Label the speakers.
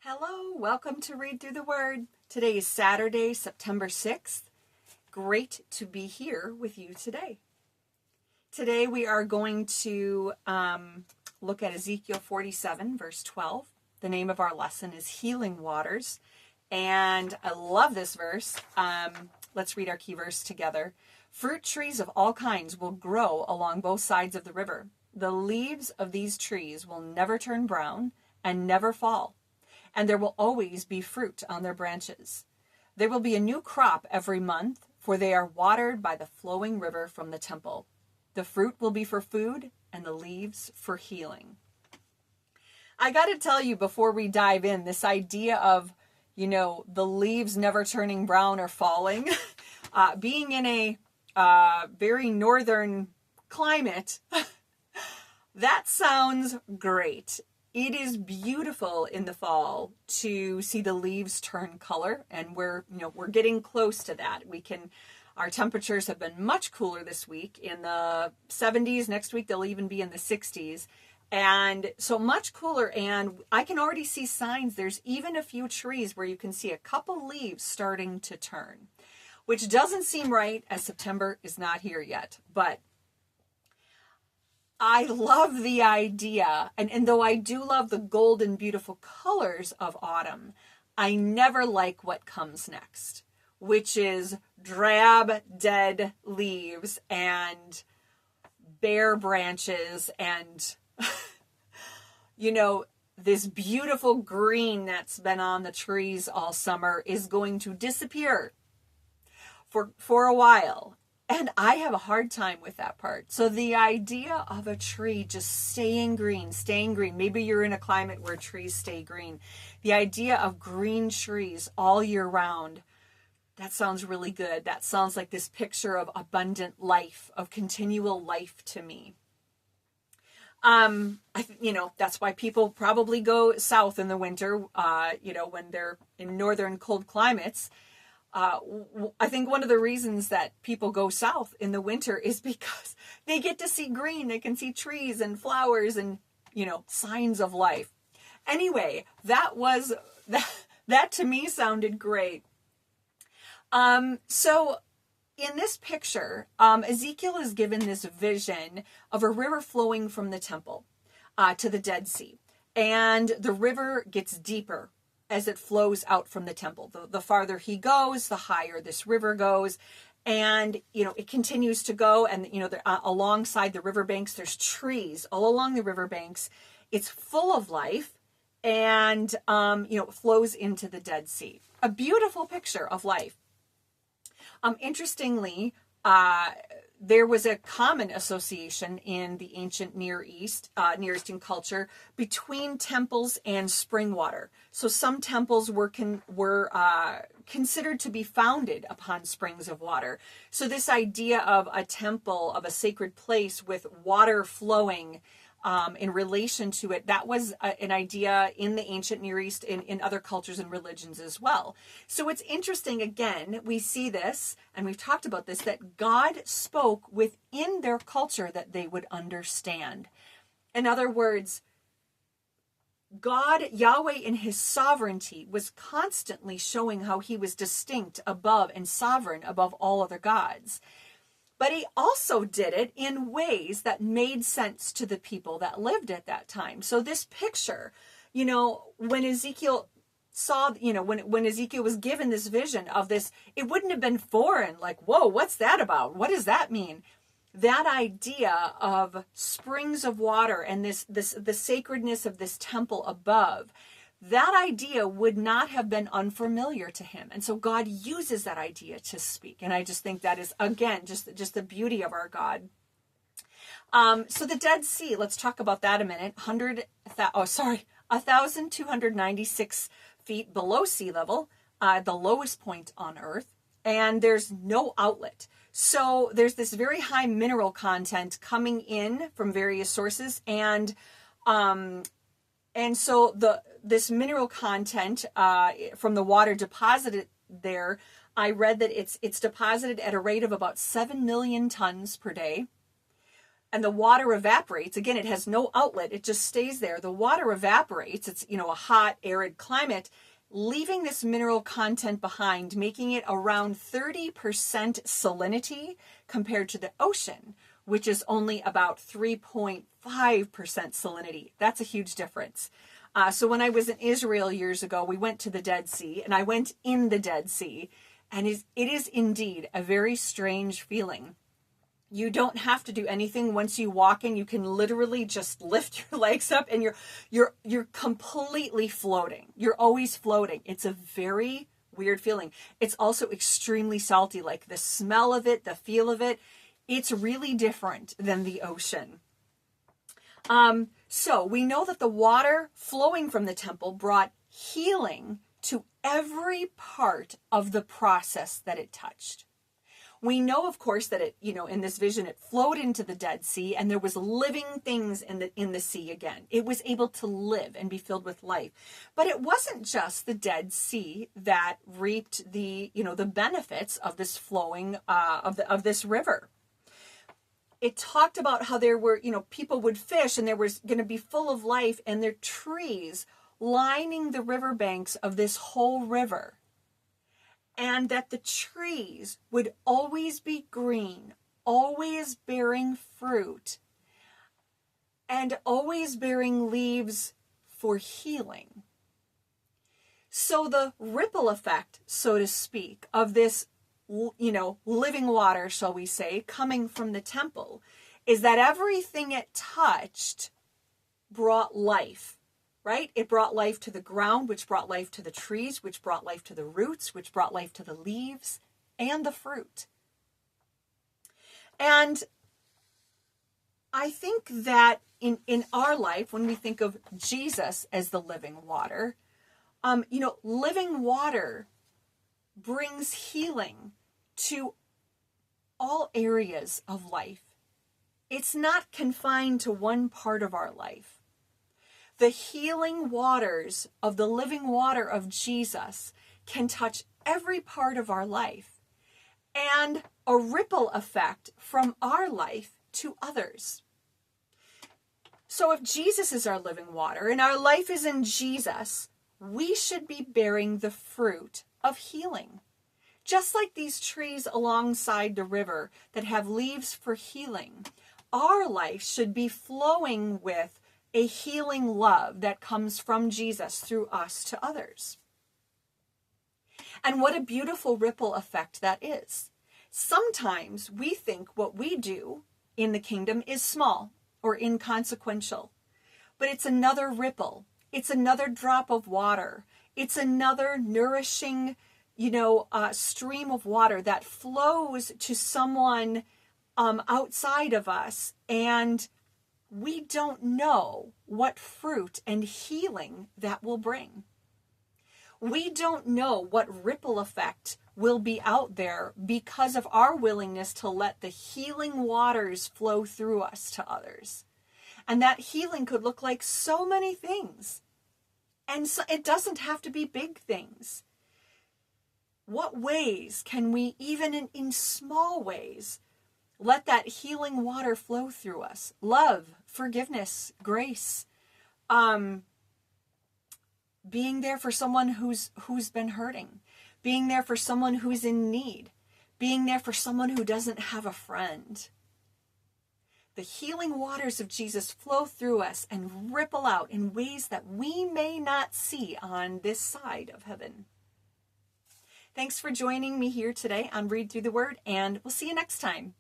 Speaker 1: Hello, welcome to Read Through the Word. Today is Saturday, September 6th. Great to be here with you today. Today we are going to look at Ezekiel 47, verse 12. The name of our lesson is Healing Waters. And I love this verse. Let's read our key verse together. Fruit trees of all kinds will grow along both sides of the river. The leaves of these trees will never turn brown and never fall, and there will always be fruit on their branches. There will be a new crop every month, for they are watered by the flowing river from the temple. The fruit will be for food, and the leaves for healing. I got to tell you before we dive in, this idea of, the leaves never turning brown or falling, being in a very northern climate, that sounds great. It is beautiful in the fall to see the leaves turn color, and we're getting close to that. Our temperatures have been much cooler this week, in the 70s. Next week they'll even be in the 60s. And so much cooler, and I can already see signs. There's even a few trees where you can see a couple leaves starting to turn, which doesn't seem right as September is not here yet. But I love the idea, and though I do love the golden, beautiful colors of autumn, I never like what comes next, which is drab, dead leaves and bare branches and this beautiful green that's been on the trees all summer is going to disappear for a while. And I have a hard time with that part. So the idea of a tree just staying green, maybe you're in a climate where trees stay green. The idea of green trees all year round, that sounds really good. That sounds like this picture of abundant life, of continual life to me. That's why people probably go south in the winter, when they're in northern cold climates. I think one of the reasons that people go south in the winter is because they get to see green. They can see trees and flowers and, signs of life. Anyway, that to me sounded great. So in this picture, Ezekiel is given this vision of a river flowing from the temple to the Dead Sea. And the river gets deeper as it flows out from the temple. The farther he goes, the higher this river goes. And, it continues to go. And, alongside the riverbanks, there's trees all along the riverbanks. It's full of life and, it flows into the Dead Sea. A beautiful picture of life. Interestingly, there was a common association in the ancient Near Eastern culture between temples and spring water. So some temples were considered to be founded upon springs of water. So this idea of a temple, of a sacred place with water flowing in relation to it, that was an idea in the ancient Near East, in other cultures and religions as well. So it's interesting, again, we see this, and we've talked about this, that God spoke within their culture that they would understand. In other words, God, Yahweh, in his sovereignty, was constantly showing how he was distinct above and sovereign above all other gods. But he also did it in ways that made sense to the people that lived at that time. So this picture, when Ezekiel saw, when Ezekiel was given this vision of this, it wouldn't have been foreign, like, whoa, what's that about? What does that mean? That idea of springs of water and the sacredness of this temple above, that idea would not have been unfamiliar to him. And so God uses that idea to speak. And I just think that is, again, just the beauty of our God. So the Dead Sea, let's talk about that a minute. 1,296 feet below sea level, the lowest point on Earth. And there's no outlet. So there's this very high mineral content coming in from various sources. And so this mineral content from the water deposited there, I read that it's deposited at a rate of about 7 million tons per day. and the water evaporates. Again, it has no outlet. It just stays there. The water evaporates. It's, a hot, arid climate, leaving this mineral content behind, making it around 30% salinity compared to the ocean, which is only about 3.5% salinity. That's a huge difference. So when I was in Israel years ago, we went to the Dead Sea, and I went in the Dead Sea, and it is indeed a very strange feeling. You don't have to do anything. Once you walk in, you can literally just lift your legs up, and you're completely floating. You're always floating. It's a very weird feeling. It's also extremely salty, like the smell of it, the feel of it. It's really different than the ocean. So we know that the water flowing from the temple brought healing to every part of the process that it touched. We know, of course, that it, in this vision, it flowed into the Dead Sea, and there was living things in the sea again. It was able to live and be filled with life. But it wasn't just the Dead Sea that reaped the benefits of this flowing of this river. It talked about how there were, people would fish, and there was going to be full of life, and there are trees lining the riverbanks of this whole river. And that the trees would always be green, always bearing fruit, and always bearing leaves for healing. So the ripple effect, so to speak, of this, living water, shall we say, coming from the temple, is that everything it touched brought life. Right? It brought life to the ground, which brought life to the trees, which brought life to the roots, which brought life to the leaves and the fruit. And I think that in our life, when we think of Jesus as the living water, living water brings healing to all areas of life. It's not confined to one part of our life. The healing waters of the living water of Jesus can touch every part of our life, and a ripple effect from our life to others. So if Jesus is our living water and our life is in Jesus, we should be bearing the fruit of healing. Just like these trees alongside the river that have leaves for healing, our life should be flowing with a healing love that comes from Jesus through us to others. And what a beautiful ripple effect that is. Sometimes we think what we do in the kingdom is small or inconsequential, but it's another ripple. It's another drop of water. It's another nourishing, stream of water that flows to someone outside of us, and we don't know what fruit and healing that will bring. We don't know what ripple effect will be out there because of our willingness to let the healing waters flow through us to others. And that healing could look like so many things. And so it doesn't have to be big things. What ways can we, even in small ways, let that healing water flow through us? Love, forgiveness, grace, being there for someone who's been hurting, being there for someone who's in need, being there for someone who doesn't have a friend. The healing waters of Jesus flow through us and ripple out in ways that we may not see on this side of heaven. Thanks for joining me here today on Read Through the Word, and we'll see you next time.